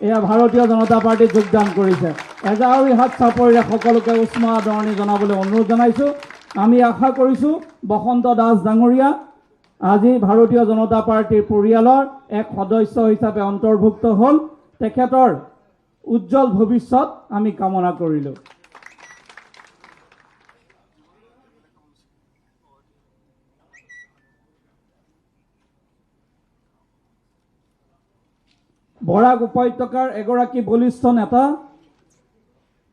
এয়া ভাৰতীয় জনতা পাৰ্টীত যোগদান কৰিছে। এজাউৰি হাত চাপৰিৰে সকলোকে উষ্ম আদৰণি জনাবলৈ অনুৰোধ জনাইছোঁ। আমি আশা কৰিছোঁ বসন্ত দাস ডাঙৰীয়া আজি ভাৰতীয় জনতা পাৰ্টীৰ পৰিয়ালৰ এক সদস্য হিচাপে অন্তৰ্ভুক্ত হ'ল। তেখেতৰ উজ্জ্বল ভৱিষ্যত আমি কামনা কৰিলোঁ। বৰাক উপত্যকাৰ এগৰাকী বলিষ্ঠ নেতা,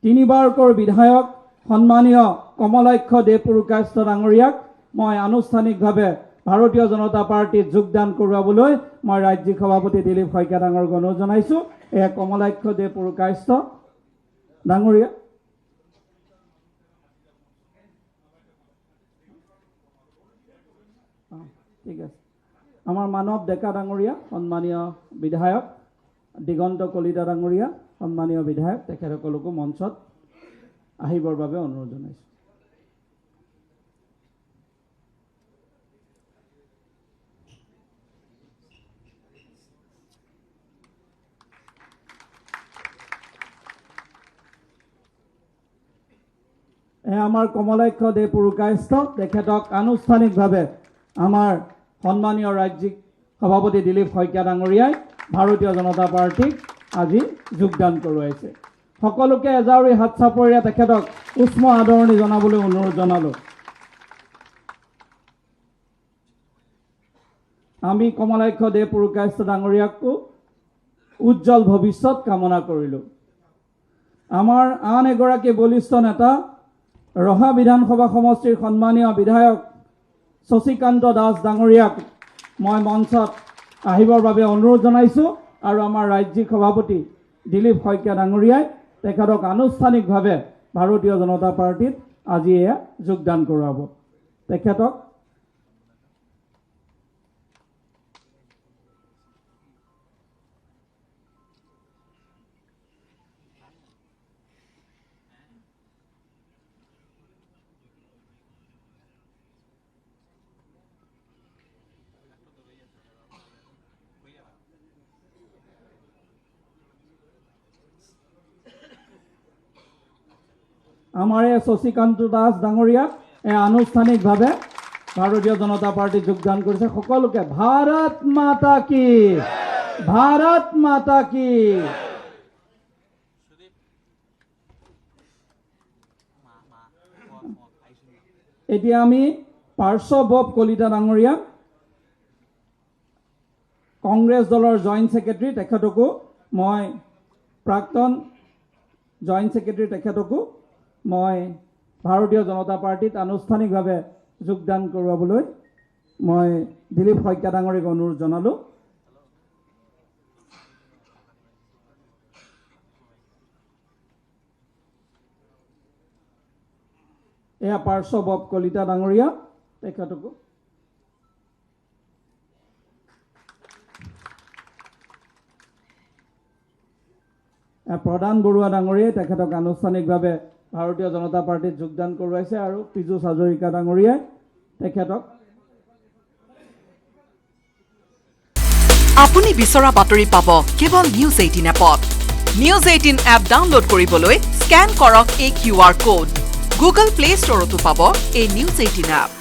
তিনিবাৰকৈ বিধায়ক সন্মানীয় কমলাক্ষ দেপুৰুকায়স্থ ডাঙৰীয়াক মই আনুষ্ঠানিকভাৱে ভাৰতীয় জনতা পাৰ্টীত যোগদান কৰোৱাবলৈ মই ৰাজ্যিক সভাপতি দিলীপ শইকীয়া ডাঙৰক অনুৰোধ জনাইছোঁ। এয়া কমলাক্ষ দেপুৰুকায়স্থ ডাঙৰীয়া। ঠিক আছে। আমাৰ মানৱ ডেকা ডাঙৰীয়া সন্মানীয় বিধায়ক, দিগন্ত কলিতা ডাঙৰীয়া সন্মানীয় বিধায়ক, তেখেতসকলকো মঞ্চত আহিবৰ বাবে অনুৰোধ জনাইছোঁ। আমাৰ কমলাক্ষ দেপুৰুকায়স্থ, তেখেতক আনুষ্ঠানিকভাৱে আমাৰ সন্মানীয় ৰাজ্যিক সভাপতি দিলীপ শইকীয়া ডাঙৰীয়াই ভাৰতীয় জনতা পাৰ্টীক আজি যোগদান কৰোৱাইছে। সকলোকে এজাউৰি হাত চাপৰিৰে তেখেতক উষ্ম আদৰণি জনাবলৈ অনুৰোধ জনালোঁ। আমি কমলাক্ষ দেপুৰুকায়স্থ ডাঙৰীয়াকো উজ্জ্বল ভৱিষ্যত কামনা কৰিলোঁ। আমাৰ আন এগৰাকী বলিষ্ঠ নেতা, ৰহা বিধানসভা সমষ্টিৰ সন্মানীয় বিধায়ক শশীকান্ত দাস ডাঙৰীয়াক মই মঞ্চত আহিবৰ বাবে অনুৰোধ জনাইছোঁ আৰু আমাৰ ৰাজ্যিক সভাপতি দিলীপ শইকীয়া ডাঙৰীয়াই তেখেতক আনুষ্ঠানিকভাৱে ভাৰতীয় জনতা পাৰ্টীত আজি এয়া যোগদান কৰোৱাব। তেখেতক আমাৰ এই শশীকান্ত দাস ডাঙৰীয়া আনুষ্ঠানিকভাৱে ভাৰতীয় জনতা পাৰ্টীত যোগদান কৰিছে। সকলোকে ভাৰত মাতা কি, ভাৰত মাতা কি। এতিয়া আমি পাৰ্শ্ববব কলিতা ডাঙৰীয়া কংগ্ৰেছ দলৰ জইণ্ট ছেক্ৰেটাৰী, তেখেতকো মই প্ৰাক্তন জইণ্ট ছেক্ৰেটাৰী, তেখেতকো মই ভাৰতীয় জনতা পাৰ্টীত আনুষ্ঠানিকভাৱে যোগদান কৰোৱাবলৈ মই দিলীপ শইকীয়া ডাঙৰীক অনুৰোধ জনালোঁ। এয়া পাৰ্শ্ববব কলিতা ডাঙৰীয়া, তেখেতকো প্ৰধান বৰুৱা ডাঙৰীয়াই তেখেতক আনুষ্ঠানিকভাৱে ভাৰতীয় জনতা পাৰ্টীত যোগদান কৰোৱাইছে আৰু পীযুষ হাজৰিকা ডাঙৰীয়াই তেখেতক। আপুনি বিচৰা বাতৰি পাব কেৱল নিউজ 18 এপত। নিউজ 18 এপ ডাউনলোড কৰিবলৈ স্কেন কৰক এই QR কোড। গুগল প্লে ষ্টৰতো পাব এই নিউজ 18 এপ।